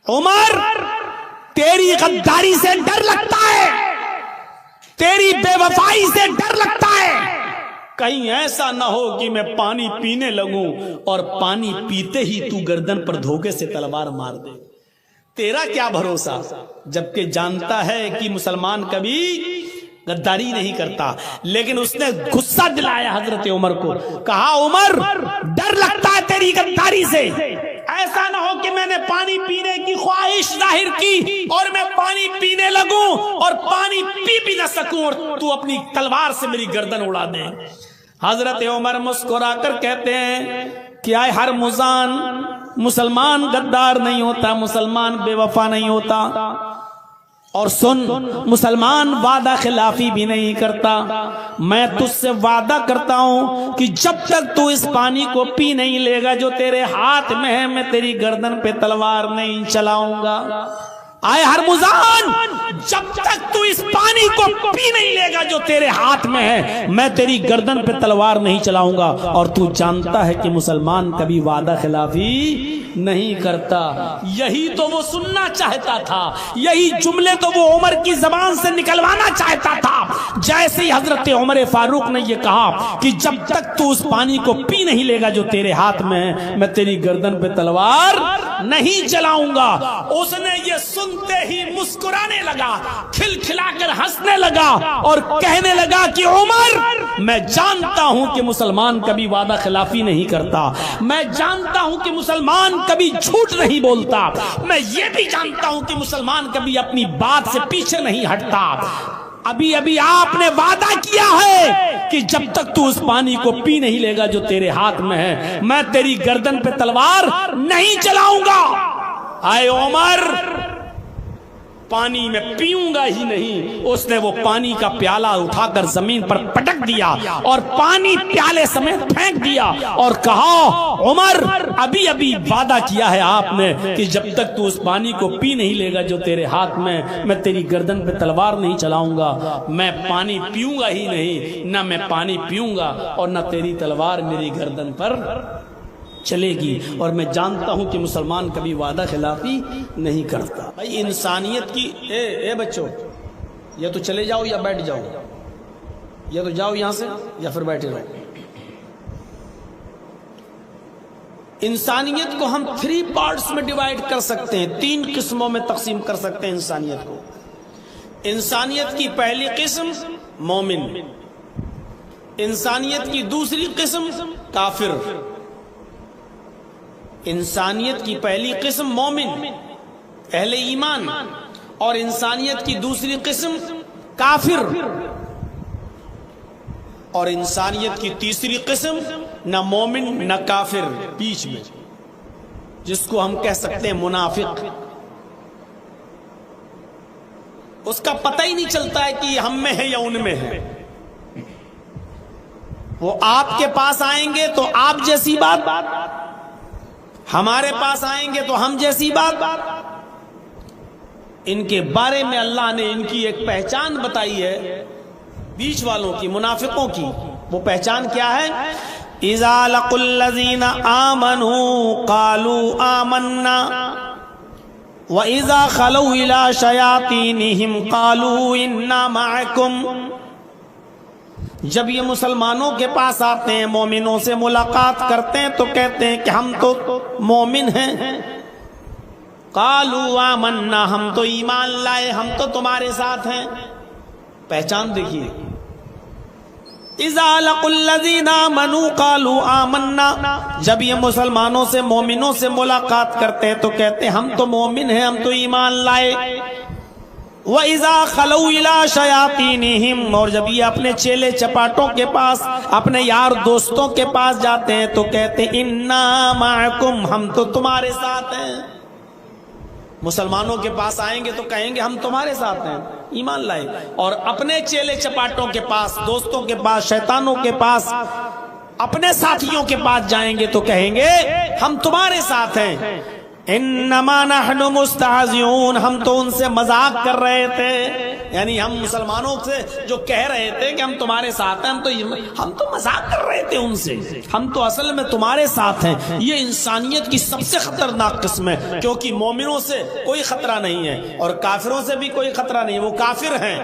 عمر تیری غداری سے ڈر لگتا ہے، تیری بے وفائی سے ڈر لگتا ہے، کہیں ایسا نہ ہو کہ میں پانی پینے لگوں اور پانی پیتے ہی تو گردن پر دھوکے سے تلوار مار دے۔ تیرا کیا بھروسہ، جبکہ جانتا ہے کہ مسلمان کبھی غداری نہیں کرتا، لیکن اس نے غصہ دلایا حضرت عمر کو، کہا عمر ڈر لگتا ہے تیری غداری سے، ایسا نہ ہو کہ میں نے پانی پینے کی خواہش ظاہر کی اور میں پانی پینے لگوں اور پانی پی بھی نہ سکوں اور تو اپنی تلوار سے میری گردن اڑا دے۔ حضرت عمر مسکرا کر کہتے ہیں کہ آئے ہر مزان، مسلمان غدار نہیں ہوتا، مسلمان بے وفا نہیں ہوتا، اور سن مسلمان وعدہ خلافی بھی نہیں کرتا۔ میں تجھ سے وعدہ کرتا ہوں کہ جب تک تو اس پانی کو پی نہیں لے گا جو تیرے ہاتھ میں ہے، میں تیری گردن پہ تلوار نہیں چلاؤں گا۔ آئے ہرمزان، جب تک تو اس پانی کو پی نہیں لے گا جو تیرے ہاتھ میں ہے، میں تیری گردن پہ تلوار نہیں چلاؤں گا۔ اور تو جانتا ہے کہ مسلمان کبھی وعدہ خلافی نہیں کرتا۔ یہی تو وہ سننا چاہتا تھا، یہی جملے تو وہ عمر کی زبان سے نکلوانا چاہتا تھا۔ جیسے ہی حضرت عمر فاروق نے یہ کہا کہ جب تک تو اس پانی کو پی نہیں لے گا جو تیرے ہاتھ میں ہے، میں تیری گردن پہ تلوار نہیں چلاؤں گا، اس نے یہ سنتے ہی مسکرانے لگا، کھلکھلا کر ہنسنے لگا اور کہنے لگا کہ عمر، میں جانتا ہوں کہ مسلمان کبھی وعدہ خلافی نہیں کرتا، میں جانتا ہوں کہ مسلمان کبھی جھوٹ نہیں بولتا، میں یہ بھی جانتا ہوں کہ مسلمان کبھی اپنی بات سے پیچھے نہیں ہٹتا۔ ابھی آپ نے وعدہ کیا ہے کہ جب تک تو اس پانی کو پی نہیں لے گا جو تیرے ہاتھ میں ہے، میں تیری گردن پہ تلوار نہیں چلاؤں گا۔ آئے عمر، پانی میں پیوں گا ہی نہیں۔ اس نے وہ پانی کا پیالہ اٹھا کر زمین پر پٹک دیا اور پانی پیالے سمیت پھینک دیا اور کہا عمر، ابھی وعدہ کیا ہے آپ نے کہ جب تک تو اس پانی کو پی نہیں لے گا جو تیرے ہاتھ میں تیری گردن پہ تلوار نہیں چلاؤں گا۔ میں پانی پیوں گا ہی نہیں، نہ میں پانی پیوں گا اور نہ تیری تلوار میری گردن پر چلے گی۔ اور میں جانتا ہوں کہ مسلمان کبھی وعدہ خلافی نہیں کرتا۔ بھائی انسانیت کی اے بچوں، یا تو چلے جاؤ یا بیٹھ جاؤ، یا تو جاؤ یہاں سے یا پھر بیٹھے رہو۔ انسانیت کو ہم 3 پارٹس میں ڈیوائیڈ کر سکتے ہیں، 3 قسموں میں تقسیم کر سکتے ہیں انسانیت کو۔ انسانیت کی پہلی قسم مومن، انسانیت کی دوسری قسم کافر۔ انسانیت کی پہلی قسم مومن، اہل ایمان، اور انسانیت کی دوسری قسم کافر، اور انسانیت کی تیسری قسم نہ مومن نہ کافر، بیچ میں، جس کو ہم کہہ سکتے ہیں منافق۔ اس کا پتہ ہی نہیں چلتا ہے کہ یہ ہم میں ہے یا ان میں ہے۔ وہ آپ کے پاس آئیں گے تو آپ جیسی بات، ہمارے پاس آئیں گے تو ہم جیسی بات۔ ان کے بارے میں اللہ نے ان کی ایک پہچان بتائی ہے، بیچ والوں کی، منافقوں کی۔ وہ پہچان کیا ہے؟ اذا لقوا الذین آمنوا قالوا آمنا وَإِذَا خَلَوْا إِلَىٰ شَيَاطِينِهِمْ قَالُوا إِنَّا مَعَكُمْ۔ جب یہ مسلمانوں کے پاس آتے ہیں، مومنوں سے ملاقات کرتے ہیں تو کہتے ہیں کہ ہم تو مومن ہیں۔ قَالُوا آمَنَّا، ہم تو ایمان لائے، ہم تو تمہارے ساتھ ہیں۔ پہچان دیکھیے، اِذَا لَقُوا الَّذِينَ آمَنُوا قَالُوا آمَنَّا، جب یہ مسلمانوں سے، مومنوں سے ملاقات کرتے ہیں تو کہتے ہیں ہم تو مومن ہیں، ہم تو ایمان لائے۔ وَإِذَا خَلَوْا إِلَىٰ شَيَاطِينِهِمْ، اور جب یہ اپنے چیلے چپاٹوں کے پاس، اپنے یار دوستوں کے پاس جاتے ہیں تو کہتے ہیں اِنَّا مَعَكُمْ، ہم تو تمہارے ساتھ ہیں۔ مسلمانوں کے پاس آئیں گے تو کہیں گے ہم تمہارے ساتھ ہیں، ایمان لائے، اور اپنے چیلے چپاٹوں کے پاس، دوستوں کے پاس، شیطانوں کے پاس، اپنے ساتھیوں کے پاس جائیں گے تو کہیں گے ہم تمہارے ساتھ ہیں۔ انما نحن مستہزئون، ہم تو ان سے مذاق کر رہے تھے، یعنی ہم مسلمانوں سے جو کہہ رہے تھے کہ ہم تمہارے ساتھ ہیں، ہم تو مذاق کر رہے تھے ان سے، ہم تو اصل میں تمہارے ساتھ ہیں۔ یہ انسانیت کی سب سے خطرناک قسم ہے، کیونکہ مومنوں سے کوئی خطرہ نہیں ہے اور کافروں سے بھی کوئی خطرہ نہیں ہے، وہ کافر ہیں،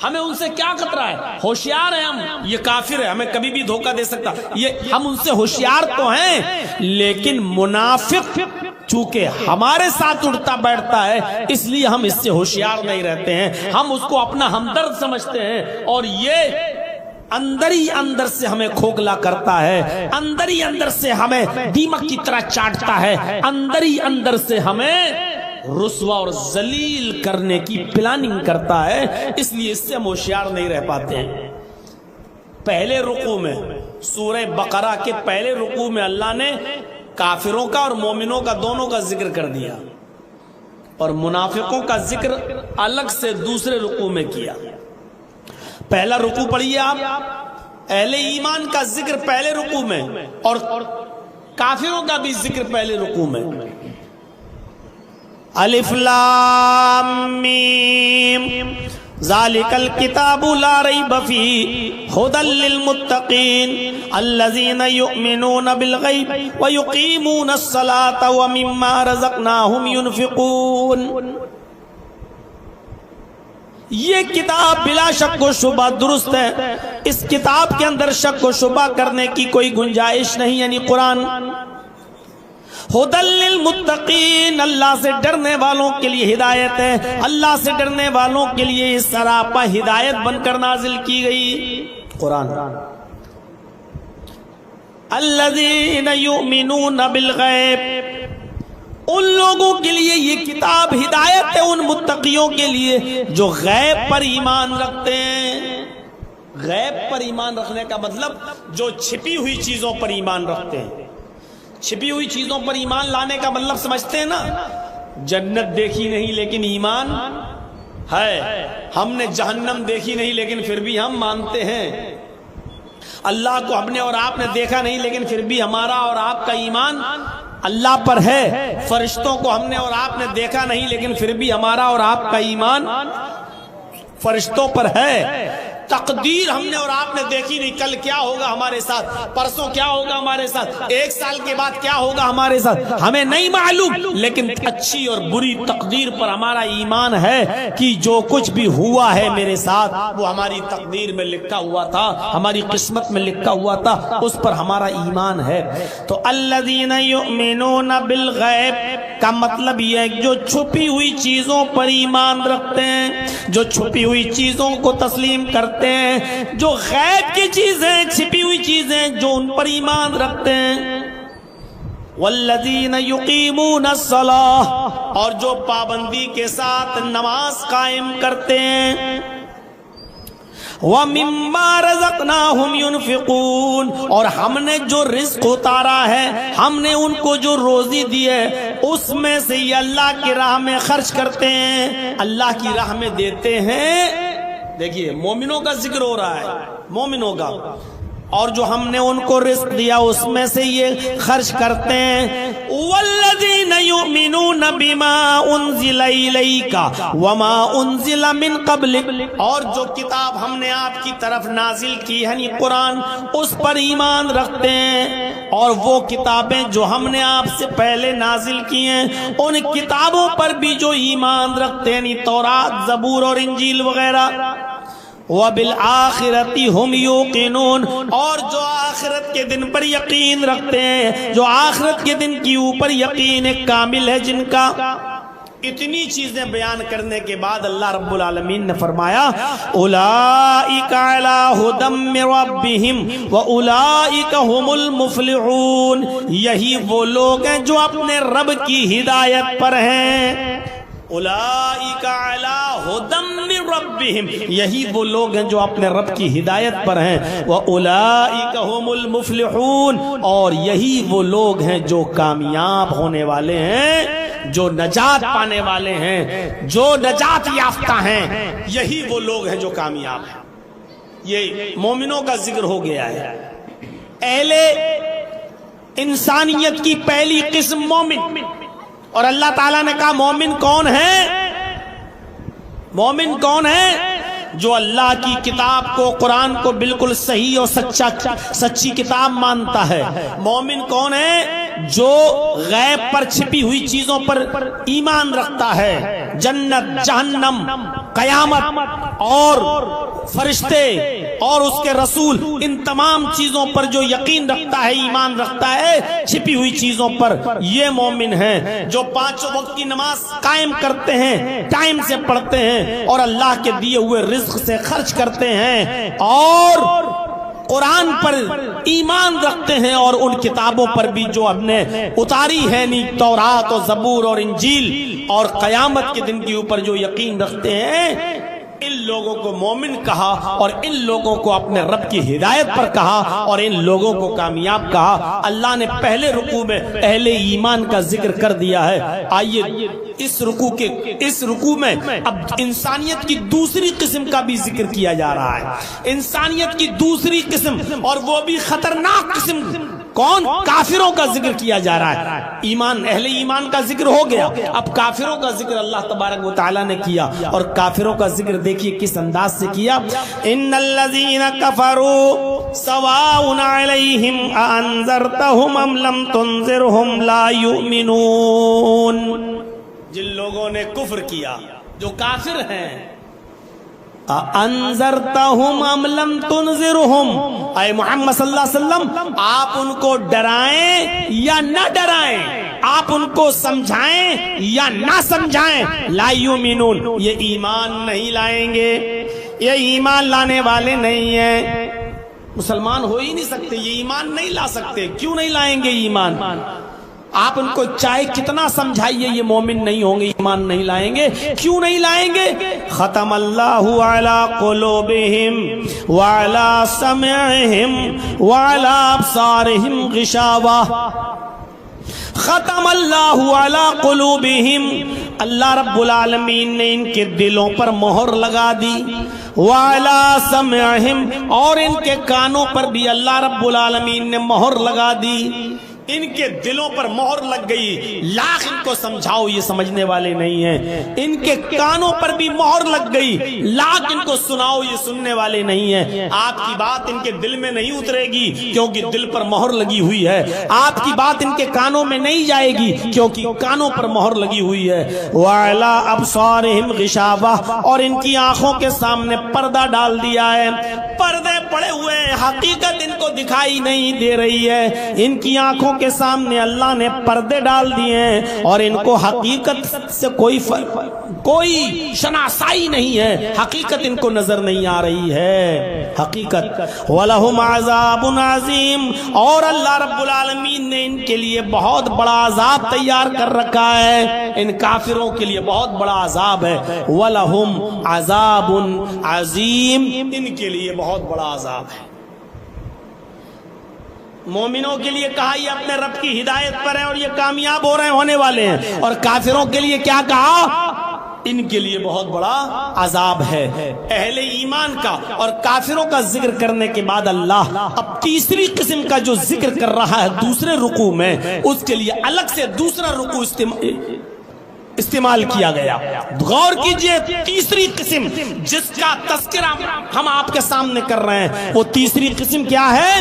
ہمیں ان سے کیا خطرہ ہے؟ ہوشیار ہیں ہم، یہ کافر ہے، ہمیں کبھی بھی دھوکہ دے سکتا، یہ ہم ان سے ہوشیار تو ہیں، لیکن منافق چونکہ ہمارے ساتھ اٹھتا بیٹھتا ہے اس لیے ہم اس سے ہوشیار نہیں رہتے ہیں، ہم اس کو اپنا ہمدرد سمجھتے ہیں، اور یہ اندر ہی اندر سے ہمیں کھوکھلا کرتا ہے، اندر ہی اندر سے ہمیں دیمک کی طرح چاٹتا ہے، اندر ہی اندر سے ہمیں رسوا اور ذلیل کرنے کی پلاننگ کرتا ہے، اس لیے اس سے ہم ہوشیار نہیں رہ پاتے ہیں۔ پہلے رکوع میں سورہ بقرہ کے پہلے رکوع میں اللہ نے کافروں کا اور مومنوں کا دونوں کا ذکر کر دیا، اور منافقوں کا ذکر الگ سے دوسرے رکوع میں کیا۔ پہلا رکوع پڑھیے آپ، اہل ایمان کا ذکر پہلے رکوع میں اور کافروں کا بھی ذکر پہلے رکوع میں۔ الف لام میم ذالک الکتاب لا ریب فیہ ھدی للمتقین الذین یؤمنون بالغیب ویقیمون الصلاة ومما رزقناہم ینفقون۔ یہ کتاب بلا شک و شبہ درست ہے، اس کتاب کے اندر شک و شبہ کرنے کی کوئی گنجائش نہیں، یعنی قرآن۔ ھدی للمتقین، اللہ سے ڈرنے والوں کے لیے ہدایت ہے، اللہ سے ڈرنے والوں کے لیے اس سراپا ہدایت بن کر نازل کی گئی قرآن۔ الذین یؤمنون بالغیب، ان لوگوں کے لیے یہ کتاب ہدایت ہے، ان متقیوں کے لیے جو غیب پر ایمان رکھتے ہیں۔ غیب پر ایمان رکھنے کا مطلب جو چھپی ہوئی چیزوں پر ایمان رکھتے ہیں۔ چھپی ہوئی چیزوں پر ایمان لانے کا مطلب سمجھتے ہیں نا، جنت دیکھی نہیں لیکن ایمان ہے، ہم نے جہنم دیکھی نہیں لیکن پھر بھی ہم مانتے ہیں، اللہ کو ہم نے اور آپ نے دیکھا نہیں لیکن پھر بھی ہمارا اور آپ کا ایمان اللہ پر ہے، فرشتوں کو ہم نے اور آپ نے دیکھا نہیں لیکن پھر بھی ہمارا اور آپ کا ایمان فرشتوں پر ہے، تقدیر ہم نے اور آپ نے دیکھی نہیں، کل کیا ہوگا ہمارے ساتھ، پرسوں کیا ہوگا ہمارے ساتھ، ایک سال کے بعد کیا ہوگا ہمارے ساتھ ہمیں نہیں معلوم، لیکن اچھی اور بری تقدیر پر ہمارا ایمان ہے کہ جو کچھ بھی ہوا ہے میرے ساتھ وہ ہماری تقدیر میں لکھا ہوا تھا، ہماری قسمت میں لکھا ہوا تھا، اس پر ہمارا ایمان ہے۔ تو الذین یؤمنون بالغیب کا مطلب یہ ہے جو چھپی ہوئی چیزوں پر ایمان رکھتے ہیں، جو چھپی ہوئی چیزوں کو تسلیم کرتے ہیں، جو غیب کی چیزیں چھپی ہوئی چیزیں جو ان پر ایمان رکھتے ہیں۔ والذین یقیمون الصلاۃ، اور جو پابندی کے ساتھ نماز قائم کرتے ہیں۔ وَمِمَّا رَزَقْنَاهُمْ يُنْفِقُونَ، اور ہم نے جو رزق اتارا ہے، ہم نے ان کو جو روزی دی ہے اس میں سے یہ اللہ کی راہ میں خرچ کرتے ہیں، اللہ کی راہ میں دیتے ہیں۔ دیکھیے مومنوں کا ذکر ہو رہا ہے، مومنوں کا، اور جو ہم نے ان کو رزق دیا اس میں سے یہ خرچ کرتے ہیں۔ والذین یؤمنون بما انزل الیک وما انزل من قبلک، اور جو کتاب ہم نے آپ کی طرف نازل کی ہے یعنی قرآن، اس پر ایمان رکھتے ہیں، اور وہ کتابیں جو ہم نے آپ سے پہلے نازل کی ہیں ان کتابوں پر بھی جو ایمان رکھتے ہیں، یعنی تورات، زبور اور انجیل وغیرہ۔ وَبِالْآخِرَةِ هُمْ يُوقِنُونَ، اور جو آخرت کے دن پر یقین رکھتے ہیں، جو آخرت کے دن کی اوپر یقین کامل ہے جن کا۔ اتنی چیزیں بیان کرنے کے بعد اللہ رب العالمین نے فرمایا اولئک علی ھدی من ربہم واولئک هم المفلحون، یہی وہ لوگ ہیں جو اپنے رب کی ہدایت پر ہیں۔ اولئک علی ھدی من ربہم، یہی وہ لوگ ہیں جو اپنے رب کی ہدایت پر ہیں۔ واولئک هم المفلحون، اور یہی وہ لوگ ہیں جو کامیاب ہونے والے ہیں، جو نجات پانے والے ہیں، جو نجات یافتہ ہیں، یہی وہ لوگ ہیں جو کامیاب ہیں۔ یہ مومنوں کا ذکر ہو گیا ہے۔ اہل انسانیت کی پہلی قسم مومن، اور اللہ تعالیٰ نے کہا مومن کون ہے؟ مومن کون ہے؟ جو اللہ کی کتاب کو، قرآن کو بالکل صحیح اور سچی کتاب مانتا ہے۔ مومن کون ہے؟ جو غیب پر چھپی ہوئی چیزوں پر ایمان رکھتا ہے، جنت، جہنم، قیامت اور فرشتے اور اس کے رسول، ان تمام چیزوں پر جو یقین رکھتا ہے، ایمان رکھتا ہے، چھپی ہوئی چیزوں پر، یہ مومن ہے۔ جو 5 وقت کی نماز قائم کرتے ہیں، ٹائم سے پڑھتے ہیں اور اللہ کے دیے ہوئے رزق سے خرچ کرتے ہیں اور قرآن پر ایمان رکھتے ہیں اور ان کتابوں پر بھی جو ہم نے اتاری ہے، تورات اور زبور اور انجیل، اور قیامت کے دن کے اوپر جو یقین رکھتے ہیں، ان لوگوں کو مومن کہا اور ان لوگوں کو اپنے رب کی ہدایت پر کہا اور ان لوگوں کو کامیاب کہا۔ اللہ نے پہلے رکوع میں اہل ایمان کا ذکر کر دیا ہے۔ آئیے اس رکوع میں اب انسانیت کی دوسری قسم کا بھی ذکر کیا جا رہا ہے۔ انسانیت کی دوسری قسم، اور وہ بھی خطرناک قسم، کون؟ کافروں کا ذکر کیا جا رہا ہے۔ ایمان، اہل ایمان کا ذکر ہو گیا، اب کافروں کا ذکر اللہ تبارک و تعالی نے کیا، اور کافروں کا ذکر دیکھیے کس انداز سے کیا۔ ان الذین کفروا سواء علیہم اانذرتہم ام لم تنذرہم لا یؤمنون۔ جن لوگوں نے کفر کیا، جو کافر ہیں، انذرتہم ام لم تنذرہم، اے محمد صلی اللہ علیہ وسلم آپ ان کو ڈرائیں یا نہ ڈرائیں، آپ ان کو سمجھائیں یا نہ سمجھائیں، لا یؤمنون، یہ ایمان نہیں لائیں گے، یہ ایمان لانے والے نہیں ہیں، مسلمان ہو ہی نہیں سکتے، یہ ایمان نہیں لا سکتے۔ کیوں نہیں لائیں گے ایمان؟ آپ ان کو چاہے کتنا سمجھائیے، یہ مومن نہیں ہوں گے، ایمان نہیں لائیں گے۔ کیوں نہیں لائیں گے؟ ختم اللہ علی قلوبہم وعلی سمعہم وعلی ابصارہم غشاوہ۔ ختم اللہ علی قلوبہم، اللہ رب العالمین نے ان کے دلوں پر مہر لگا دی، وعلی سمعہم، اور ان کے کانوں پر بھی اللہ رب العالمین نے مہر لگا دی۔ ان کے دلوں پر مہر لگ گئی، لاکھ ان کو سمجھاؤ یہ سمجھنے والے نہیں ہیں۔ ان کے کانوں پر بھی مہر لگ گئی، لاکھ ان کو سناؤ یہ سننے والے نہیں ہیں۔ آپ کی بات ان کے دل میں نہیں اترے گی کیونکہ دل پر مہر لگی ہوئی ہے، آپ کی بات ان کے کانوں میں نہیں جائے گی کیونکہ کانوں پر مہر لگی ہوئی ہے۔ وَعَلَىٰ أَبْصَارِهِمْ غِشَاوَةٌ، اور ان کی آنکھوں کے سامنے پردہ ڈال دیا ہے، پردے پڑے ہوئے، حقیقت ان کو دکھائی نہیں دے رہی ہے، ان کی آنکھوں کے سامنے اللہ نے پردے ڈال دیے ہیں اور ان کو حقیقت سے کوئی شناسائی نہیں ہے، حقیقت ان کو نظر نہیں آ رہی ہے، حقیقت۔ وَلَهُمْ عَذَابٌ عَظِيمٌ، اور اللہ رب العالمین نے ان کے لیے بہت بڑا عذاب تیار کر رکھا ہے، ان کافروں کے لیے بہت بڑا عذاب ہے۔ وَلَهُمْ عَذَابٌ عَظِيمٌ، ان کے لیے بہت بڑا عذاب ہے۔ مومنوں کے لیے کہا یہ اپنے رب کی ہدایت پر ہیں اور یہ کامیاب ہو رہے ہونے والے ہیں، اور کافروں کے لیے کیا کہا؟ ان کے لیے بہت بڑا عذاب ہے۔ اہل ایمان کا اور کافروں کا ذکر کرنے کے بعد اللہ اب تیسری قسم کا جو ذکر کر رہا ہے دوسرے رکوع میں، اس کے لیے الگ سے دوسرا رکوع استعمال کیا گیا۔ غور کیجئے، تیسری قسم جس کا تذکرہ ہم آپ کے سامنے کر رہے ہیں، وہ تیسری قسم کیا ہے؟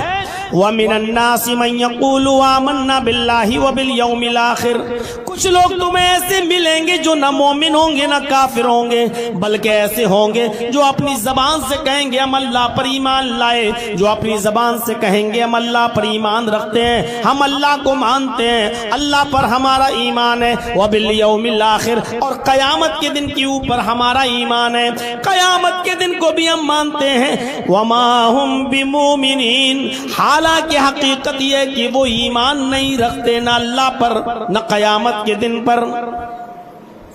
وَمِنَ النَّاسِ مَن يَقُولُ آمَنَّا بِاللَّهِ وَبِالْيَوْمِ الْآخِرِ، کچھ لوگ تمہیں ایسے ملیں گے جو نہ مومن ہوں گے نہ کافر ہوں گے، بلکہ ایسے ہوں گے جو اپنی زبان سے کہیں گے ہم اللہ پر ایمان لائے، جو اپنی زبان سے کہیں گے ہم اللہ پر ایمان رکھتے ہیں، ہم اللہ کو مانتے ہیں، اللہ پر ہمارا ایمان ہے، وَبِالْيَوْمِ الْآخِرِ، اور قیامت کے دن کے اوپر ہمارا ایمان ہے، قیامت کے دن کو بھی ہم مانتے ہیں، وَمَا هُمْ بِمُؤْمِنِينَ، حالانکہ حقیقت یہ کہ وہ ایمان نہیں رکھتے نہ اللہ پر نہ قیامت کے دن پر۔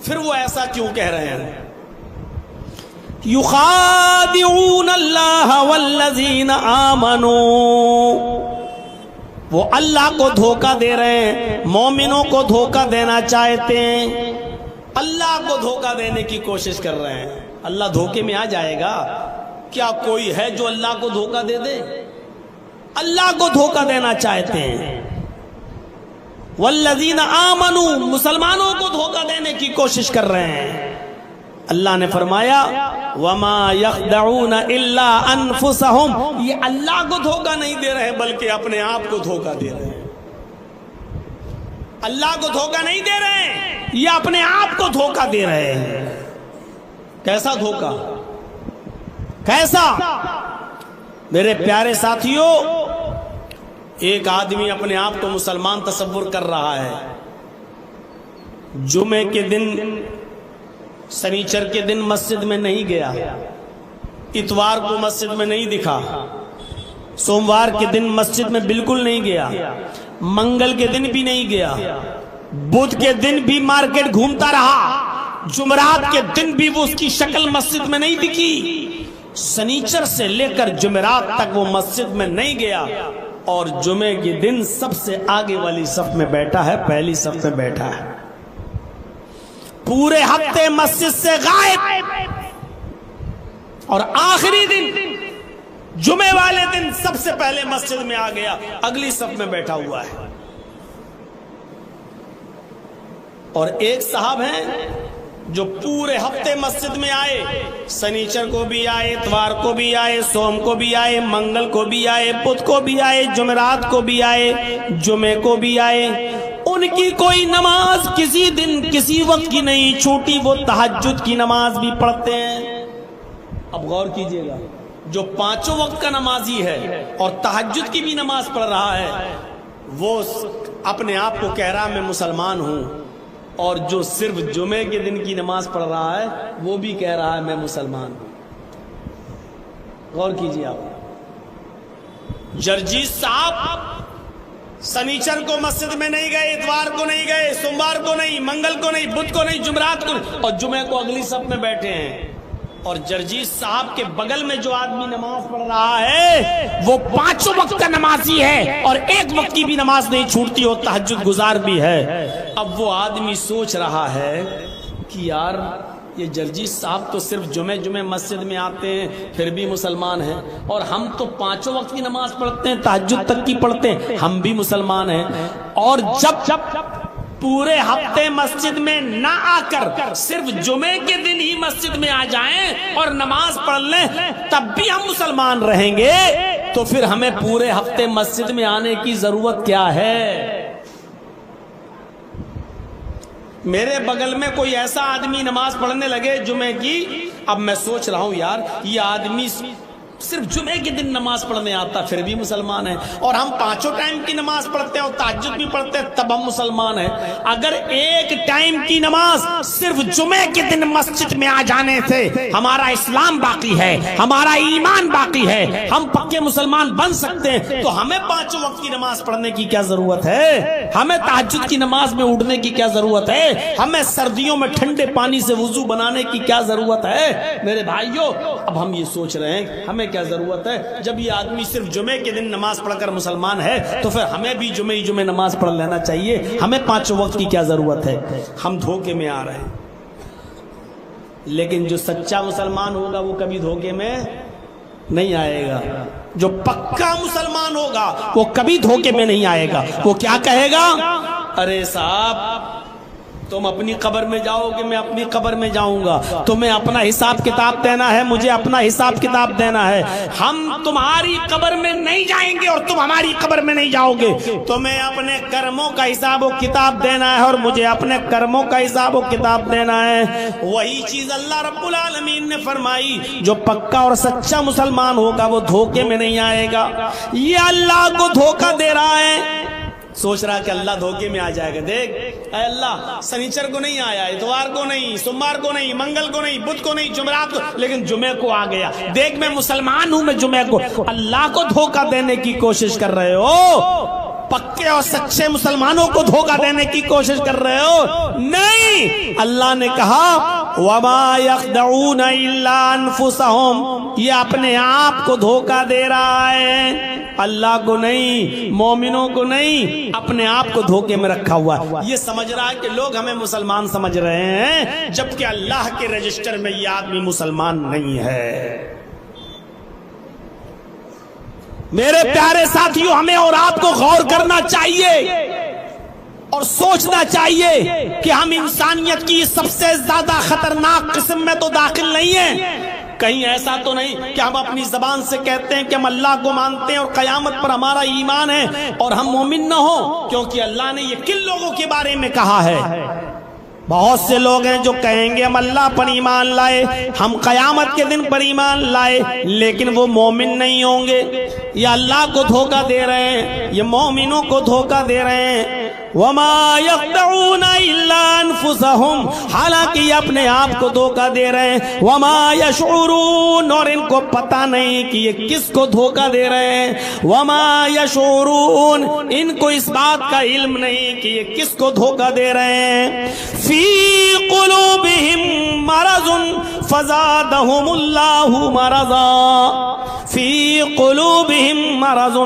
پھر وہ ایسا کیوں کہہ رہے ہیں؟ یخادعون اللہ والذین آمنوا، وہ اللہ کو دھوکہ دے رہے ہیں، مومنوں کو دھوکہ دینا چاہتے ہیں، اللہ کو دھوکہ دینے کی کوشش کر رہے ہیں۔ اللہ دھوکے میں آ جائے گا؟ کیا کوئی ہے جو اللہ کو دھوکہ دے دے؟ اللہ کو دھوکہ دینا چاہتے ہیں۔ والذین آمنوا مسلمانوں کو دھوکہ دینے کی کوشش کر رہے ہیں. اللہ نے فرمایا وما یخدعون الا انفسهم، یہ اللہ کو دھوکہ نہیں دے رہے بلکہ اپنے آپ کو دھوکہ دے رہے ہیں. اللہ کو دھوکہ نہیں دے رہے ہیں، یہ اپنے آپ کو دھوکہ دے رہے ہیں. کیسا دھوکہ؟ کیسا؟ میرے پیارے ساتھیوں، ایک آدمی اپنے آپ کو مسلمان تصور کر رہا ہے. جمعے کے دن، سنیچر کے دن مسجد میں نہیں گیا، اتوار کو مسجد میں نہیں دکھا، سوموار کے دن مسجد میں بالکل نہیں گیا، منگل کے دن بھی نہیں گیا، بدھ کے دن بھی مارکیٹ گھومتا رہا، جمعرات کے دن بھی وہ اس کی شکل مسجد میں نہیں دکھی، سنیچر سے لے کر جمعرات تک وہ مسجد میں نہیں گیا، اور جمعے کے دن سب سے آگے والی صف میں بیٹھا ہے، پہلی صف میں بیٹھا ہے. پورے ہفتے مسجد سے غائب، اور آخری دن جمعے والے دن سب سے پہلے مسجد میں آ گیا، اگلی صف میں بیٹھا ہوا ہے. اور ایک صاحب ہیں جو پورے ہفتے مسجد میں آئے، سنیچر کو بھی آئے، اتوار کو بھی آئے، سوم کو بھی آئے، منگل کو بھی آئے، بدھ کو بھی آئے، جمعرات کو بھی آئے، جمعے کو بھی آئے. ان کی کوئی نماز کسی دن کسی وقت کی نہیں چھوٹی، وہ تہجد کی نماز بھی پڑھتے ہیں. اب غور کیجئے گا، جو پانچوں وقت کا نمازی ہے اور تہجد کی بھی نماز پڑھ رہا ہے، وہ اپنے آپ کو کہہ رہا میں مسلمان ہوں، اور جو صرف جمعے کے دن کی نماز پڑھ رہا ہے وہ بھی کہہ رہا ہے میں مسلمان ہوں. غور کیجئے آپ. جرجیت صاحب سنیچر کو مسجد میں نہیں گئے، اتوار کو نہیں گئے، سوموار کو نہیں، منگل کو نہیں، بدھ کو نہیں، جمعرات کو نہیں، اور جمعے کو اگلی صف میں بیٹھے ہیں. اور جرجیت صاحب کے بغل میں جو آدمی نماز پڑھ رہا ہے وہ پانچوں وقت کا نمازی ہے اور ایک وقت کی بھی نماز نہیں چھوٹتی، اور تہجد گزار بھی ہے. اب وہ آدمی سوچ رہا ہے کہ یار یہ جرجیت صاحب تو صرف جمعے مسجد میں آتے ہیں پھر بھی مسلمان ہیں، اور ہم تو پانچوں وقت کی نماز پڑھتے ہیں، تہجد تک کی پڑھتے ہیں، ہم بھی مسلمان ہیں. اور جب پورے ہفتے مسجد میں نہ آ کر صرف جمعے کے دن ہی مسجد میں آ جائیں اور نماز پڑھ لیں تب بھی ہم مسلمان رہیں گے، تو پھر ہمیں پورے ہفتے مسجد میں آنے کی ضرورت کیا ہے؟ میرے بغل میں کوئی ایسا آدمی نماز پڑھنے لگے جمعے کی، اب میں سوچ رہا ہوں یار یہ آدمی صرف جمعے کے دن نماز پڑھنے آتا پھر بھی مسلمان ہے، اور ہم پانچوں ٹائم کی نماز پڑھتے ہیں اور تہجد بھی پڑھتے ہیں تب ہم مسلمان ہیں. اگر ایک ٹائم کی نماز صرف جمعے کے دن مسجد میں آ جانے سے ہمارا اسلام باقی ہے، ہمارا ایمان باقی ہے، ہم پکے مسلمان بن سکتے ہیں، تو ہمیں پانچوں وقت کی نماز پڑھنے کی کیا ضرورت ہے؟ ہمیں تہجد کی نماز میں اٹھنے کی کیا ضرورت ہے؟ ہمیں سردیوں میں ٹھنڈے پانی سے وضو بنانے کی کیا ضرورت ہے؟ میرے بھائیوں، اب ہم یہ سوچ رہے ہیں ہمیں کیا ضرورت ہے؟ جب یہ آدمی صرف جمعے کے دن نماز پڑھ کر مسلمان ہے تو پھر ہمیں بھی جمعے نماز پڑھ لینا چاہیے، ہمیں پانچوں وقت کی کیا ضرورت ہے؟ ہم دھوکے میں آ رہے ہیں. لیکن جو سچا مسلمان ہوگا وہ کبھی دھوکے میں نہیں آئے گا. جو پکا مسلمان ہوگا وہ کبھی دھوکے میں نہیں آئے گا. وہ کیا کہے گا؟ ارے صاحب تم اپنی قبر میں جاؤ گے، میں اپنی قبر میں جاؤں گا، تمہیں اپنا حساب کتاب دینا ہے، مجھے اپنا حساب کتاب دینا ہے. ہم تمہاری قبر میں نہیں جائیں گے اور تم ہماری قبر میں نہیں جاؤ گے. تمہیں اپنے کرموں کا حساب و کتاب دینا ہے اور مجھے اپنے کرموں کا حساب و کتاب دینا ہے. وہی چیز اللہ رب العالمین نے فرمائی، جو پکا اور سچا مسلمان ہوگا وہ دھوکے میں نہیں آئے گا. یہ اللہ کو دھوکہ دے رہا ہے، سوچ رہا کہ اللہ دھوکے میں آ جائے گا. دیکھ اے اللہ سنیچر کو نہیں آیا، اتوار کو نہیں، سوموار کو نہیں، منگل کو نہیں، بدھ کو نہیں، جمعرات کو، لیکن جمعے کو آ گیا. دیکھ میں مسلمان ہوں، میں جمعے کو. اللہ کو دھوکہ دینے کی کوشش کر رہے ہو، پکے اور سچے مسلمانوں کو دھوکہ دینے کی کوشش کر رہے ہو. نہیں، اللہ نے کہا وَمَا يَخْدَعُونَ إِلَّا أَنفُسَهُمْ، یہ اپنے آپ کو دھوکہ دے رہا ہے، اللہ کو نہیں، مومنوں کو نہیں، اپنے آپ کو دھوکے میں رکھا ہوا ہے. یہ سمجھ رہا ہے کہ لوگ ہمیں مسلمان سمجھ رہے ہیں، جبکہ اللہ کے رجسٹر میں یہ آدمی مسلمان نہیں ہے. میرے پیارے ساتھیوں، ہمیں اور آپ کو غور کرنا چاہیے. اور سوچنا چاہیے کہ ہم انسانیت کی سب سے زیادہ خطرناک قسم میں تو داخل نہیں ہیں. کہیں ایسا تو نہیں کہ ہم اپنی زبان سے کہتے ہیں کہ ہم اللہ کو مانتے ہیں اور قیامت پر ہمارا ایمان ہے اور ہم مومن نہ ہوں؟ کیونکہ اللہ نے یہ کن لوگوں کے بارے میں کہا ہے؟ بہت سے لوگ ہیں جو کہیں گے ہم اللہ پر ایمان لائے، ہم قیامت کے دن پر ایمان لائے، لیکن وہ مومن نہیں ہوں گے. یہ اللہ کو دھوکہ دے رہے ہیں، یہ مومنوں کو دھوکہ دے رہے ہیں. وَمَا يَخْدَعُونَ إِلَّا أَنفُسَهُمْ، حالانکہ یہ اپنے آپ کو دھوکہ دے رہے ہیں. وَمَا يَشْعُرُونَ، اور ان کو پتہ نہیں کہ یہ کس کو دھوکہ دے رہے ہیں. وَمَا يَشْعُرُونَ، ان کو اس بات کا علم نہیں کہ یہ کس کو دھوکہ دے رہے ہیں. فِي قُلُوبِهِم مَرَضٌ فَزَادَهُمُ اللَّهُ مَرَضًا، فِي قُلُوبِهِم مَرَضٌ،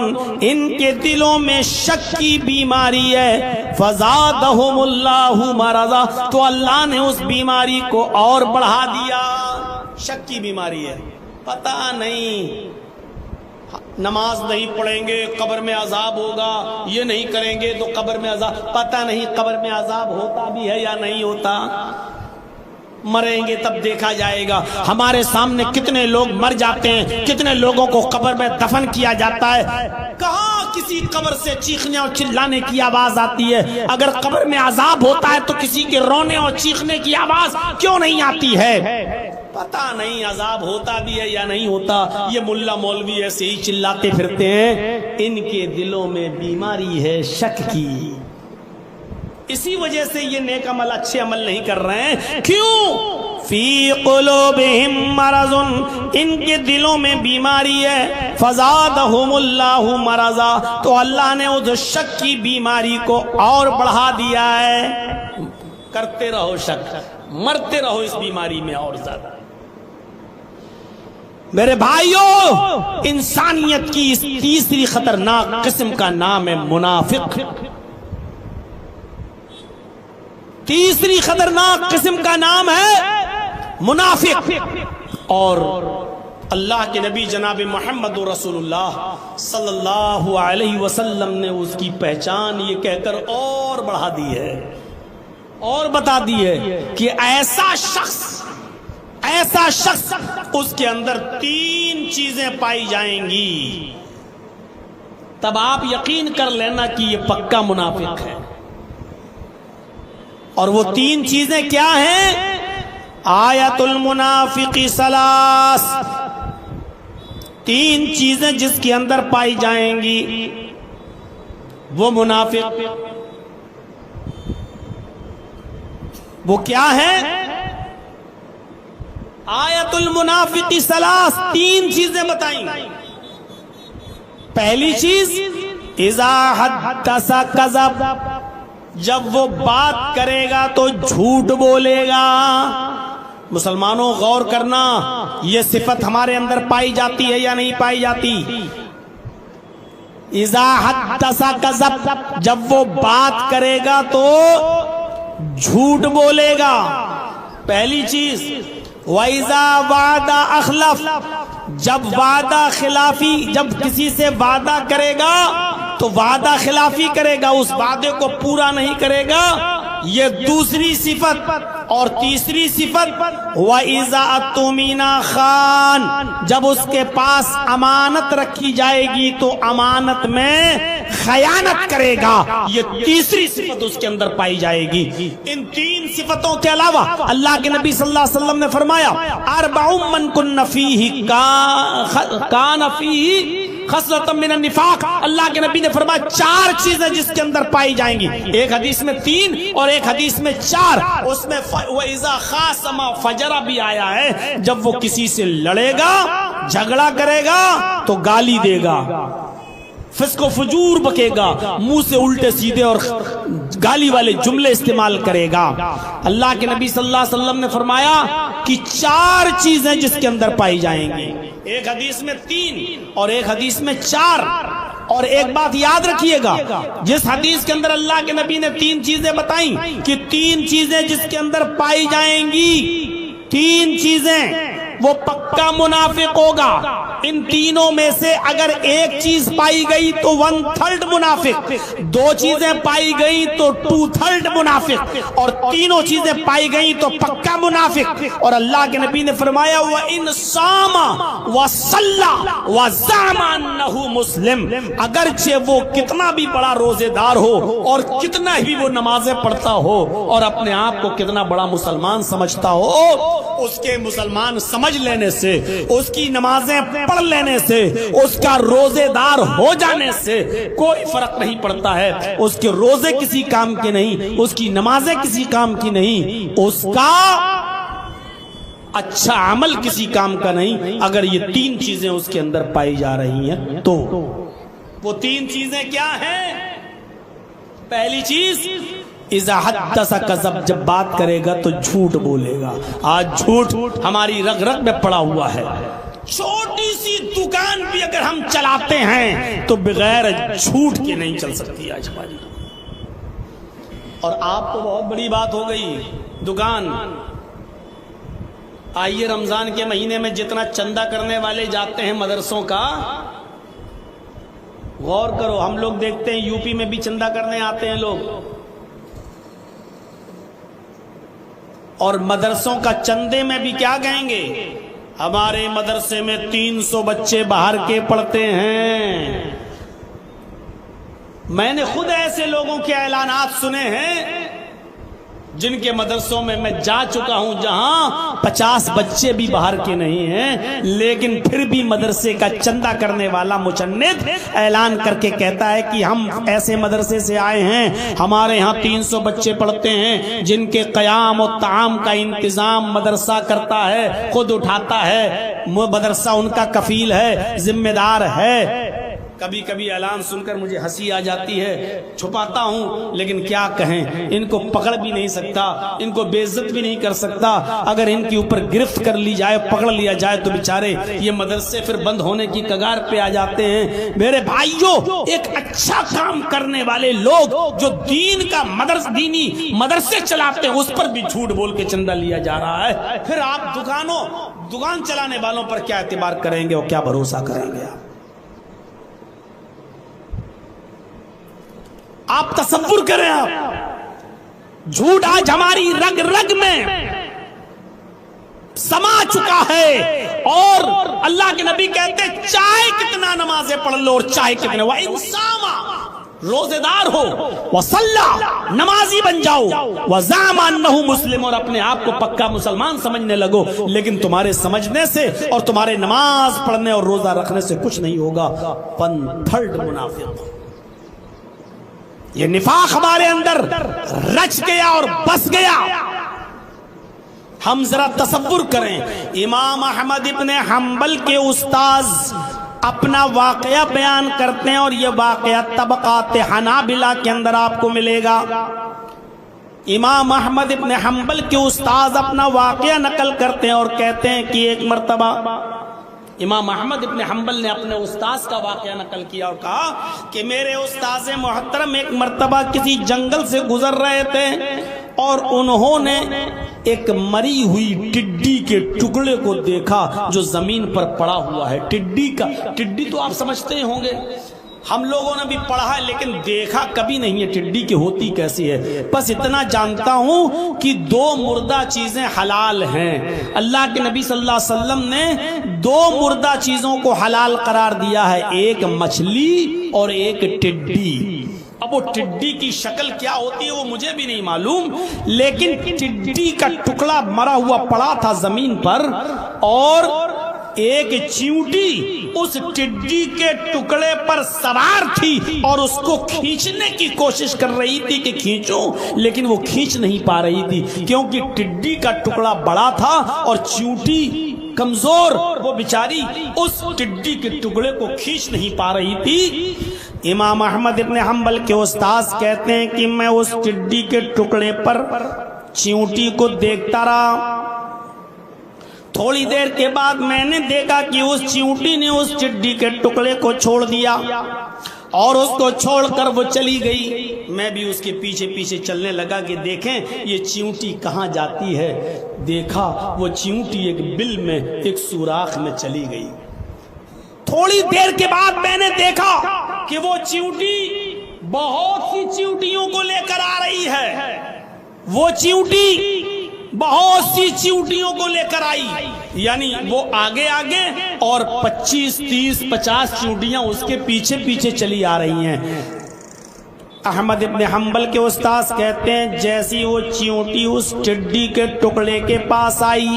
ان کے دلوں میں شک کی بیماری ہے. فَزَادَهُمُ اللَّهُ مَرَضًا، تو اللہ نے اس بیماری کو اور بڑھا دیا. شک کی بیماری ہے، پتہ نہیں، نماز نہیں پڑھیں گے قبر میں عذاب ہوگا، یہ نہیں کریں گے تو قبر میں عذاب، پتہ نہیں قبر میں عذاب ہوتا بھی ہے یا نہیں ہوتا. مریں گے تب دیکھا جائے گا. ہمارے سامنے کتنے لوگ مر جاتے ہیں، کتنے لوگوں کو قبر میں دفن کیا جاتا ہے. کہاں کسی قبر سے چیخنے اور چلانے کی آواز آتی ہے؟ اگر قبر میں عذاب ہوتا ہے تو کسی کے رونے اور چیخنے کی آواز کیوں نہیں آتی ہے؟ پتہ نہیں عذاب ہوتا بھی ہے یا نہیں ہوتا. یہ ملا مولوی ایسے ہی چلاتے پھرتے ہیں، ان کے دلوں میں بیماری ہے شک کی. اسی وجہ سے یہ نیک عمل، اچھے عمل نہیں کر رہے ہیں. کیوں؟ فی قلوبہم مرض، ان کے دلوں میں بیماری ہے. فزادہم اللہ مرضا، تو اللہ نے اس شک کی بیماری کو اور بڑھا دیا ہے. کرتے رہو شک، مرتے رہو اس بیماری میں اور زیادہ. میرے بھائیوں، انسانیت کی اس تیسری خطرناک قسم کا نام ہے منافق. تیسری خطرناک قسم کا نام ہے منافق. اور اللہ کے نبی جناب محمد رسول اللہ صلی اللہ علیہ وسلم نے اس کی پہچان یہ کہہ کر اور بڑھا دی ہے اور بتا دی ہے کہ ایسا شخص اس کے اندر 3 چیزیں پائی جائیں گی، تب آپ یقین کر لینا کہ یہ پکا منافق ہے. اور وہ 3 چیزیں کیا ہیں؟ آیت المنافق ثلاث، 3 چیزیں جس کے اندر پائی جائیں گی وہ منافق. وہ کیا ہے؟ آیت المنافق ثلاث، 3 چیزیں بتائیں. پہلی چیز، اذا حدث کذب، جب وہ بات کرے گا تو جھوٹ بولے گا. مسلمانوں غور کرنا، یہ صفت ہمارے اندر پائی جاتی ہے یا نہیں پائی جاتی؟ اذا حدث کذب، جب وہ بات کرے گا تو جھوٹ بولے گا. پہلی چیز. وَإِذَا وَعَدَ أَخْلَفَ، جب وعدہ خلافی، جب کسی سے وعدہ کرے گا تو وعدہ خلافی کرے گا، اس وعدے کو پورا نہیں کرے گا. یہ دوسری صفت. اور تیسری صفت، وَإِذَا اؤْتُمِنَ خَانَ، جب اس کے پاس امانت رکھی جائے گی تو امانت میں خیانت کرے گا. یہ تیسری صفت اس کے اندر پائی جائے گی. ان 3 صفتوں کے علاوہ اللہ کے نبی صلی اللہ علیہ وسلم نے فرمایا، اربع من کن فیہ کان فیہ خصلۃ من النفاق. اللہ کے نبی نے فرمایا 4 چیزیں جس کے اندر پائی جائیں گی. ایک حدیث میں 3 اور ایک حدیث میں 4. اس میں وَإِذَا خَاصَمَ فَجَرَ بھی آیا ہے. جب وہ کسی سے لڑے گا، جھگڑا کرے گا تو گالی دے گا، فسق و فجور بکے گا، منہ سے الٹے سیدھے اور گالی والے جملے استعمال کرے گا. اللہ کے نبی صلی اللہ علیہ وسلم نے فرمایا کہ 4 چیزیں جس کے اندر پائی جائیں گی. ایک حدیث میں 3 اور ایک حدیث میں 4. اور ایک بات یاد رکھیے گا، جس حدیث کے اندر اللہ کے نبی نے 3 چیزیں بتائیں کہ 3 چیزیں جس کے اندر پائی جائیں گی، 3 چیزیں وہ پکا منافق ہوگا. ان تینوں میں سے اگر ایک چیز پائی گئی تو 1/3 منافق, 2 چیزیں پائی گئی تو 2/3 منافق, اور تینوں چیزیں پائی گئی تو پکا منافق. اور اللہ کے نبی نے فرمایا وَإِنْ صَامَ وَصَلَّى وَزَعَمَ أَنَّهُ مُسْلِمٌ, اگرچہ وہ کتنا بھی بڑا روزے دار ہو اور کتنا ہی وہ نمازیں پڑھتا ہو اور اپنے آپ کو کتنا بڑا مسلمان سمجھتا ہو, اس کے مسلمان سمجھ لینے سے, اس کی نمازیں پڑھ لینے سے, اس کا روزے دار ہو جانے سے کوئی فرق نہیں پڑتا ہے. اس کے روزے کسی کام کے نہیں, اس کی نمازیں کسی کام کی نہیں, اس کا اچھا عمل کسی کام کا نہیں, اگر یہ 3 چیزیں اس کے اندر پائی جا رہی ہیں تو. وہ 3 چیزیں کیا ہیں؟ پہلی چیز اذا حدث کذب, جب بات کرے گا تو جھوٹ بولے گا. آج جھوٹ ہماری رگ رگ میں پڑا ہوا ہے. چھوٹی سی دکان بھی اگر ہم چلاتے ہیں تو بغیر جھوٹ کے نہیں چل سکتی آج ہماری. اور آپ کو بہت بڑی بات ہو گئی دکان. آئیے رمضان کے مہینے میں جتنا چندہ کرنے والے جاتے ہیں مدرسوں کا, غور کرو. ہم لوگ دیکھتے ہیں یو پی میں بھی چندہ کرنے آتے ہیں لوگ, اور مدرسوں کا چندے میں بھی کیا کہیں گے, ہمارے مدرسے میں 300 بچے باہر کے پڑھتے ہیں. میں نے خود ایسے لوگوں کے اعلانات سنے ہیں جن کے مدرسوں میں جا چکا ہوں جہاں 50 بچے بھی باہر کے نہیں ہیں, لیکن پھر بھی مدرسے کا چندہ کرنے والا مچند اعلان کر کے کہتا ہے کہ ہم ایسے مدرسے سے آئے ہیں, ہمارے ہاں 300 بچے پڑھتے ہیں جن کے قیام و طعام کا انتظام مدرسہ کرتا ہے, خود اٹھاتا ہے, مدرسہ ان کا کفیل ہے, ذمہ دار ہے. کبھی کبھی اعلان سن کر مجھے ہنسی آ جاتی ہے, چھپاتا ہوں, لیکن کیا کہیں, ان کو پکڑ بھی نہیں سکتا, ان کو بے عزت بھی نہیں کر سکتا. اگر ان کے اوپر گرفت کر لی جائے, پکڑ لیا جائے تو بیچارے یہ مدرسے پھر بند ہونے کی کگار پہ آ جاتے ہیں. میرے بھائیوں, ایک اچھا کام کرنے والے لوگ جو دین کا دینی مدرسے چلاتے ہیں اس پر بھی جھوٹ بول کے چندہ لیا جا رہا ہے. پھر آپ دکان چلانے والوں پر کیا اعتبار کریں گے اور کیا بھروسہ کریں گے؟ آپ تصور کریں, آپ جھوٹ آج ہماری رگ رگ میں سما چکا ہے. اور اللہ کے نبی کہتے ہیں چاہے کتنا نمازیں پڑھ لو اور چاہے کتنے, وَإِنْ صَامَ, روزے دار ہو, وَصَلَّى, نمازی بن جاؤ, وَزَعَمَ أَنَّهُ مُسْلِمٌ, اور اپنے آپ کو پکا مسلمان سمجھنے لگو, لیکن تمہارے سمجھنے سے اور تمہارے نماز پڑھنے اور روزہ رکھنے سے کچھ نہیں ہوگا. 1/3 منافق. یہ نفاق ہمارے اندر رچ گیا اور بس گیا. ہم ذرا تصور کریں, امام احمد ابن حنبل کے استاذ اپنا واقعہ بیان کرتے ہیں, اور یہ واقعہ طبقات حنابلہ کے اندر آپ کو ملے گا. امام احمد ابن حنبل کے استاذ اپنا واقعہ نقل کرتے ہیں اور کہتے ہیں کہ ایک مرتبہ امام احمد ابن حنبل نے اپنے استاذ کا واقعہ نقل کیا اور کہا کہ میرے استاذ محترم ایک مرتبہ کسی جنگل سے گزر رہے تھے اور انہوں نے ایک مری ہوئی ٹڈی کے ٹکڑے کو دیکھا جو زمین پر پڑا ہوا ہے. ٹڈی تو آپ سمجھتے ہی ہوں گے, ہم لوگوں نے بھی پڑھا ہے لیکن دیکھا کبھی نہیں ہے ٹڈی کی ہوتی کیسی ہے. بس اتنا جانتا ہوں کہ 2 مردہ چیزیں حلال ہیں. اللہ کے نبی صلی اللہ علیہ وسلم نے 2 مردہ چیزوں کو حلال قرار دیا ہے, ایک مچھلی اور ایک ٹڈی. اب وہ ٹڈی کی شکل کیا ہوتی ہے وہ مجھے بھی نہیں معلوم, لیکن ٹڈی کا ٹکڑا مرا ہوا پڑا تھا زمین پر, اور ایک چیونٹی اس ٹڈی کے ٹکڑے پر سوار تھی اور اس کو کھینچنے کی کوشش کر رہی تھی کہ کھینچوں, لیکن وہ کھینچ نہیں پا رہی تھی کیونکہ ٹڈی کا ٹکڑا بڑا تھا اور چیونٹی کمزور, وہ بیچاری اس ٹڈی کے ٹکڑے کو کھینچ نہیں پا رہی تھی. امام احمد ابن حنبل کے استاذ کہتے ہیں کہ میں اس ٹڈی کے ٹکڑے پر چیونٹی کو دیکھتا رہا. تھوڑی دیر کے بعد میں نے دیکھا کہ اس چیونٹی نے اس ٹڈی کے ٹکڑے کو چھوڑ دیا اور اس کو چھوڑ کر وہ چلی گئی۔ میں بھی اس کے پیچھے پیچھے چلنے لگا کہ دیکھیں یہ چیونٹی کہاں جاتی ہے۔ دیکھا وہ چیونٹی ایک بل میں، ایک سوراخ میں چلی گئی۔ تھوڑی دیر کے بعد میں نے دیکھا کہ وہ چیونٹی بہت سی چیونٹیوں کو لے کر آ رہی ہے۔ وہ چیونٹی بہت سی چیونٹیوں کو لے کر آئی، یعنی وہ آگے آگے اور 25 30 50 چیونٹیاں اس کے پیچھے پیچھے چلی آ رہی ہیں۔ احمد ابن حنبل کے استاذ کہتے ہیں جیسی وہ چیونٹی اس ٹڈی کے ٹکڑے کے پاس آئی،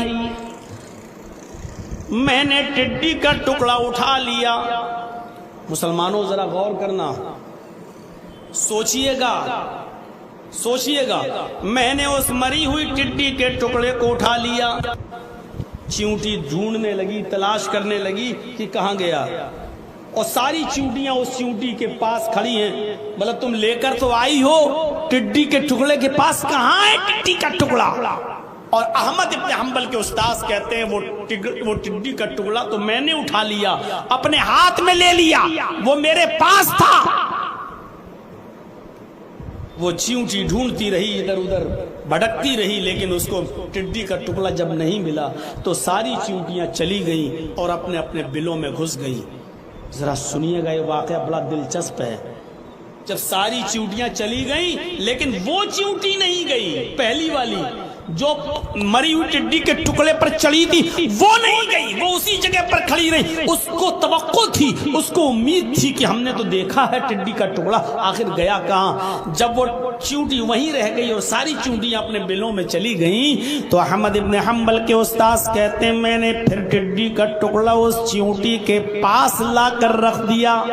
میں نے ٹڈی کا ٹکڑا اٹھا لیا۔ مسلمانوں ذرا غور کرنا، سوچئے گا، میں نے اس مری ہوئی ٹڈی کے ٹکڑے کو اٹھا لیا۔ چیونٹی ڈھونڈنے لگی، تلاش کرنے لگی کہ کہاں گیا، اور ساری چیونٹیاں اس چیونٹی کے پاس کھڑی ہیں۔ مطلب تم لے کر تو آئی ہو، ٹڈی کے ٹکڑے کے پاس کہاں ہے ٹڈی کا ٹکڑا؟ اور احمد ابن حنبل کے استاذ کہتے ہیں وہ ٹڈی کا ٹکڑا تو میں نے اٹھا لیا، اپنے ہاتھ میں لے لیا، وہ میرے پاس تھا۔ وہ چیونٹی ڈھونڈتی رہی، ادھر ادھر بھٹکتی رہی، لیکن اس کو ٹڈی کا ٹکڑا جب نہیں ملا تو ساری چیونٹیاں چلی گئیں اور اپنے اپنے بلوں میں گھس گئیں۔ ذرا سنیے گا، یہ واقعہ بڑا دلچسپ ہے۔ جب ساری چیونٹیاں چلی گئیں لیکن وہ چیونٹی نہیں گئی، پہلی والی جو مری ہوئی ٹڈی کے ٹکڑے پر چڑھی تھی وہ نہیں گئی، وہ اسی جگہ پر کھڑی رہی۔ اس کو توقع تھی، اس کو امید تھی کہ ہم نے تو دیکھا ہے ٹڈی کا ٹکڑا، آخر گیا کہاں؟ جب وہ چیونٹی وہیں رہ گئی اور ساری چیونٹیاں اپنے بلوں میں چلی گئیں تو احمد ابن حنبل کے استاذ کہتے ہیں میں نے پھر ٹڈی کا ٹکڑا اس چیونٹی کے پاس لا کر رکھ دیا۔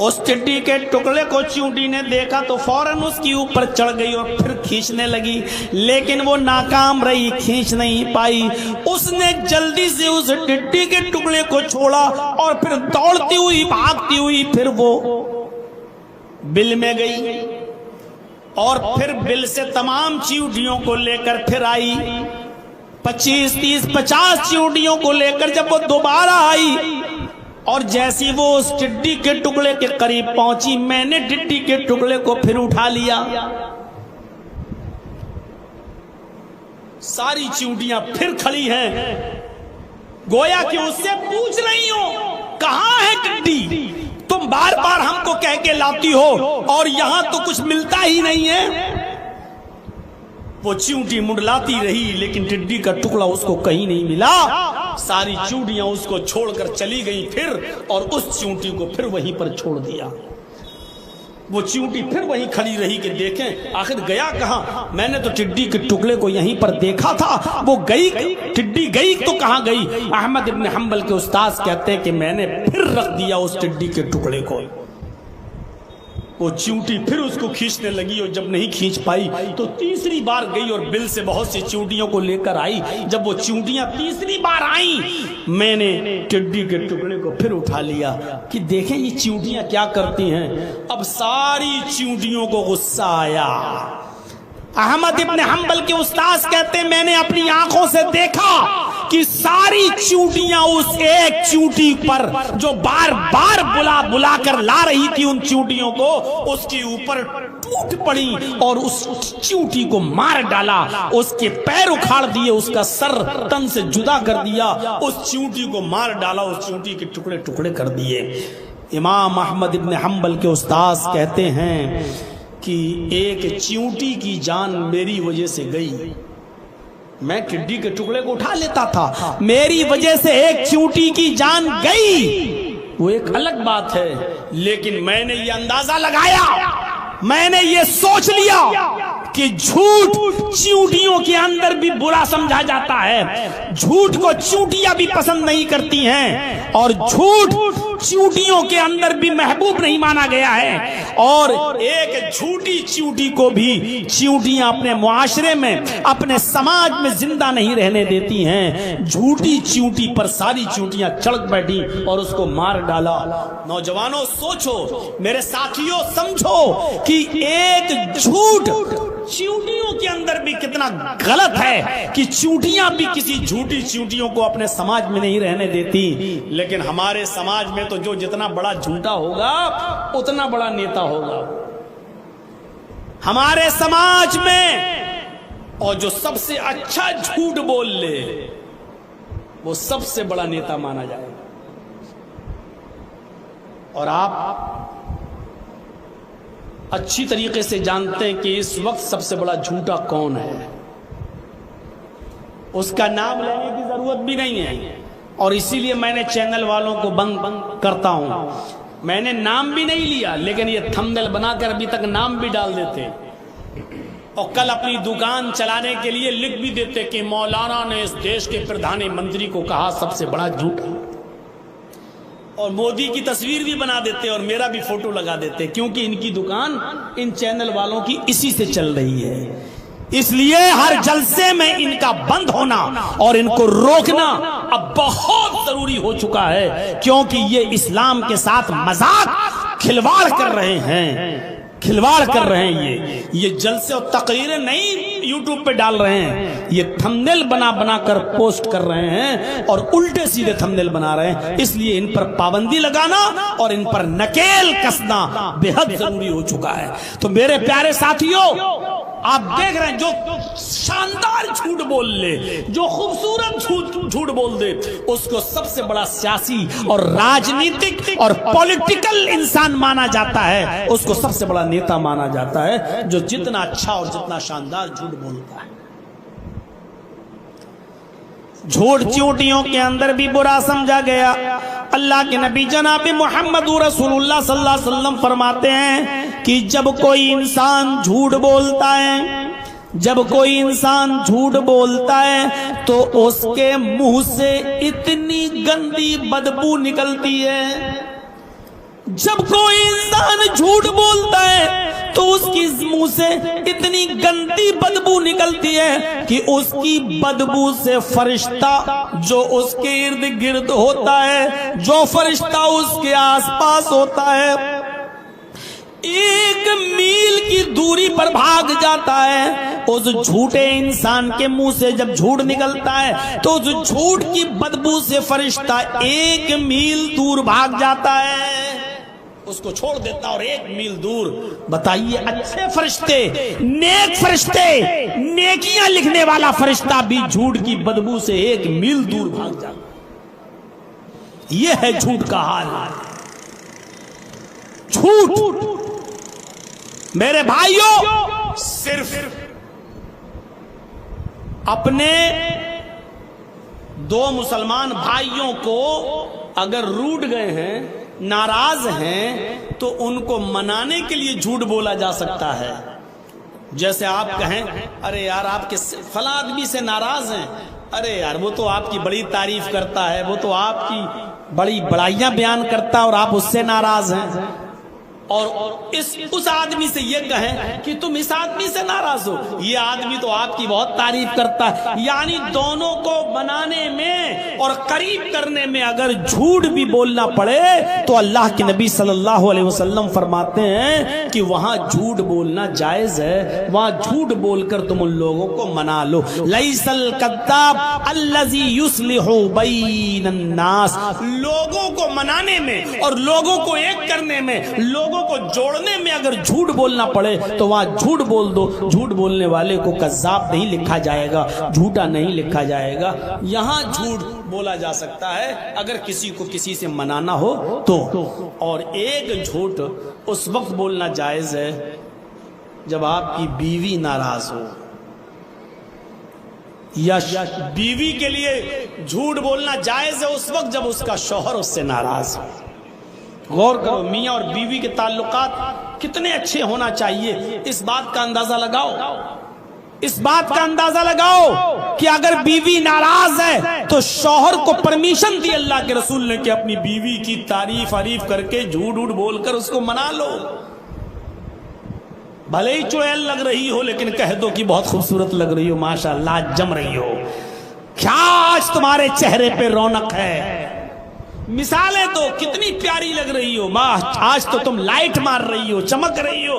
اس ٹڈی کے ٹکڑے کو چیونٹی نے دیکھا تو فوراً اس کی اوپر چڑھ گئی اور پھر کھینچنے لگی، لیکن وہ ناکام رہی، کھینچ نہیں پائی۔ اس نے جلدی سے اس ٹڈی کے ٹکڑے کو چھوڑا اور پھر دوڑتی ہوئی بھاگتی ہوئی پھر وہ بل میں گئی، اور پھر بل سے تمام چیونٹیوں کو لے کر پھر آئی۔ 25 30 50 چیونٹیوں کو لے کر جب وہ دوبارہ آئی اور جیسی وہ اس ٹڈی کے ٹکڑے کے قریب پہنچی، میں نے ٹڈی کے ٹکڑے کو پھر اٹھا لیا۔ ساری چیونٹیاں پھر کھڑی ہیں، گویا کہ اس سے پوچھ رہی ہوں کہاں ہے ٹڈی؟ تم بار بار ہم کو کہہ کے لاتی ہو اور یہاں تو کچھ ملتا ہی نہیں ہے۔ وہ چیونٹی منڈلاتی رہی لیکن ٹڈی کا ٹکڑا اس کو کہیں نہیں ملا۔ ساری چیونٹیاں اس کو چھوڑ کر چلی گئی پھر، اور اس چیونٹی کو پھر وہیں پر چھوڑ دیا۔ وہ چیونٹی پھر وہیں کھڑی رہی کہ دیکھیں آخر گیا کہاں؟ میں نے تو ٹڈی کے ٹکڑے کو یہیں پر دیکھا تھا، وہ گئی، ٹڈی گئی تو کہاں گئی؟ احمد ابن حنبل کے استاذ کہتے ہیں کہ میں نے پھر رکھ دیا اس ٹڈی کے ٹکڑے کو۔ وہ چیونٹی پھر اس کو کھینچنے لگی اور جب نہیں کھینچ پائی تو تیسری بار گئی اور بل سے بہت سی چیونٹیوں کو لے کر آئی۔ جب وہ چیونٹیاں تیسری بار آئیں میں نے ٹڈی کے ٹکڑے کو پھر اٹھا لیا کہ دیکھیں یہ چیونٹیاں کیا کرتی ہیں۔ اب ساری چیونٹیوں کو غصہ آیا۔ احمد ابن حنبل کے استاذ کہتے ہیں میں نے اپنی آنکھوں سے دیکھا کہ ساری چیونٹیاں اس ایک چیونٹی پر جو بار بار بلا کر لا رہی تھی ان چیونٹیوں کو، اس کے اوپر ٹوٹ پڑی اور اس چیونٹی کو مار ڈالا، اس کے پیر اکھاڑ دیے، اس کا سر تن سے جدا کر دیا، اس چیونٹی کو مار ڈالا، اس چیونٹی کے ٹکڑے ٹکڑے کر دیے۔ امام احمد ابن حنبل کے استاذ کہتے ہیں کہ ایک چیونٹی کی جان میری وجہ سے گئی۔ میں ٹڈی کے ٹکڑے کو اٹھا لیتا تھا، میری وجہ سے ایک چیونٹی کی جان گئی، وہ ایک الگ بات ہے، لیکن میں نے یہ اندازہ لگایا، میں نے یہ سوچ لیا کہ جھوٹ چیونٹیوں کے اندر بھی برا سمجھا جاتا ہے، جھوٹ کو چیونٹیاں بھی پسند نہیں کرتی ہیں، اور جھوٹ چیونٹیوں کے اندر بھی محبوب نہیں مانا گیا ہے، اور ایک جھوٹی چیونٹی کو بھی چیونٹیاں اپنے معاشرے میں، اپنے سماج میں زندہ نہیں رہنے دیتی ہیں۔ جھوٹی چیونٹی پر ساری چیونٹیاں چڑھ بیٹھی اور اس کو مار ڈالا۔ نوجوانوں سوچو، میرے ساتھیوں سمجھو کہ ایک جھوٹ چیونٹیوں کے اندر بھی کتنا غلط ہے کہ چیونٹیاں بھی کسی جھوٹی چیونٹیوں کو اپنے سماج میں نہیں رہنے دیتی، لیکن ہمارے سماج میں تو جو جتنا بڑا جھوٹا ہوگا اتنا بڑا نیتا ہوگا ہمارے سماج میں، اور جو سب سے اچھا جھوٹ بول لے وہ سب سے بڑا نیتا مانا جائے گا۔ اور آپ اچھی طریقے سے جانتے ہیں کہ اس وقت سب سے بڑا جھوٹا کون ہے، اس کا نام لینے کی ضرورت بھی نہیں ہے، اور اسی لیے میں نے چینل والوں کو بند کرتا ہوں، میں نے نام بھی نہیں لیا، لیکن یہ تھمبنیل بنا کر ابھی تک نام بھی ڈال دیتے، اور کل اپنی دکان چلانے کے لیے لکھ بھی دیتے کہ مولانا نے اس دیش کے پردھان منتری کو کہا سب سے بڑا جھوٹا، اور مودی کی تصویر بھی بنا دیتے اور میرا بھی فوٹو لگا دیتے، کیونکہ ان کی دکان ان چینل والوں کی اسی سے چل رہی ہے۔ اس لیے ہر جلسے میں ان کا بند ہونا اور ان کو روکنا اب بہت ضروری ہو چکا ہے، کیونکہ یہ اسلام کے ساتھ مذاق کھلواڑ کر رہے ہیں، کھلواڑ کر رہے ہیں۔ یہ جلسے اور تقریریں نہیں یوٹیوب پہ ڈال رہے ہیں، یہ تھمبنیل بنا بنا کر پوسٹ کر رہے ہیں اور الٹے سیدھے تھمبنیل بنا رہے ہیں۔ اس لیے ان پر پابندی لگانا اور ان پر نکیل کسنا بے حد ضروری ہو چکا ہے۔ تو میرے پیارے ساتھیوں، آپ دیکھ رہے ہیں جو شاندار جھوٹ بول لے، جو خوبصورت جھوٹ بول دے، اس کو سب سے بڑا سیاسی اور راجنیتک اور پولیٹیکل انسان مانا جاتا ہے، اس کو سب سے بڑا نیتا مانا جاتا ہے، جو جتنا اچھا اور جتنا شاندار جھوٹ بولتا ہے۔ جھوٹ چیونٹیوں کے اندر بھی برا سمجھا گیا۔ اللہ کے نبی جناب محمد رسول اللہ صلی اللہ علیہ وسلم فرماتے ہیں کہ جب کوئی انسان جھوٹ بولتا ہے، جب کوئی انسان جھوٹ بولتا ہے تو اس کے منہ سے اتنی گندی بدبو نکلتی ہے، جب کوئی انسان جھوٹ بولتا ہے تو اس کی منہ سے اتنی گندی بدبو نکلتی ہے کہ اس کی بدبو سے فرشتہ جو اس کے ارد گرد ہوتا ہے، جو فرشتہ اس کے آس پاس ہوتا ہے، 1 میل کی دوری پر بھاگ جاتا ہے۔ اس جھوٹے انسان کے منہ سے جب جھوٹ نکلتا ہے تو اس جھوٹ کی بدبو سے فرشتہ 1 میل دور بھاگ جاتا ہے، اس کو چھوڑ دیتا اور 1 میل دور۔ بتائیے، اچھے فرشتے، نیک فرشتے، نیکیاں لکھنے والا فرشتہ بھی جھوٹ کی بدبو سے 1 میل دور بھاگ جاتا۔ یہ ہے جھوٹ کا حال۔ جھوٹ میرے بھائیوں، صرف اپنے 2 مسلمان بھائیوں کو اگر روٹھ گئے ہیں، ناراض ہیں، تو ان کو منانے کے لیے جھوٹ بولا جا سکتا ہے۔ جیسے آپ کہیں، ارے یار آپ کے فلاں آدمی سے ناراض ہیں، ارے یار وہ تو آپ کی بڑی تعریف کرتا ہے، وہ تو آپ کی بڑی بڑائیاں بیان کرتا ہے اور آپ اس سے ناراض ہیں، اور اس آدمی سے یہ کہیں کہ تم اس آدمی سے ناراض ہو، یہ آدمی تو آپ کی بہت تعریف کرتا ہے۔ یعنی دونوں کو بنانے میں اور قریب کرنے میں اگر جھوٹ بھی بولنا پڑے تو اللہ کے نبی صلی اللہ علیہ وسلم فرماتے ہیں کہ وہاں جھوٹ بولنا جائز ہے، وہاں جھوٹ بول کر تم ان لوگوں کو منا لو۔ لیس الکذاب الذی یصلح بین الناس، لوگوں کو منانے میں اور لوگوں کو ایک کرنے میں، لوگوں کو جوڑنے میں اگر جھوٹ بولنا پڑے تو وہاں جھوٹ بول دو۔ جھوٹ بولنے والے کو کذاب نہیں لکھا جائے گا، جھوٹا نہیں لکھا جائے گا۔ یہاں جھوٹ بولا جا سکتا ہے اگر کسی کو کسی سے منانا ہو تو، اور ایک جھوٹ اس وقت بولنا جائز ہے جب آپ کی بیوی ناراض ہو، یا بیوی کے لیے جھوٹ بولنا جائز ہے اس وقت جب اس کا شوہر اس سے ناراض ہو۔ غور کرو، میاں اور بیوی کے تعلقات کتنے اچھے ہونا چاہیے، اس بات کا اندازہ لگاؤ، اس بات کا اندازہ لگاؤ کہ اگر بیوی ناراض ہے تو شوہر کو پرمیشن دی اللہ کے رسول نے کہ اپنی بیوی کی تعریف کر کے جھوٹ بول کر اس کو منا لو۔ بھلے ہی چڑیل لگ رہی ہو لیکن کہہ دو کہ بہت خوبصورت لگ رہی ہو، ماشاءاللہ آج جم رہی ہو، کیا آج تمہارے چہرے پہ رونق ہے، مثالیں تو کتنی پیاری لگ رہی ہو، آج تو تم لائٹ مار رہی ہو، چمک رہی ہو،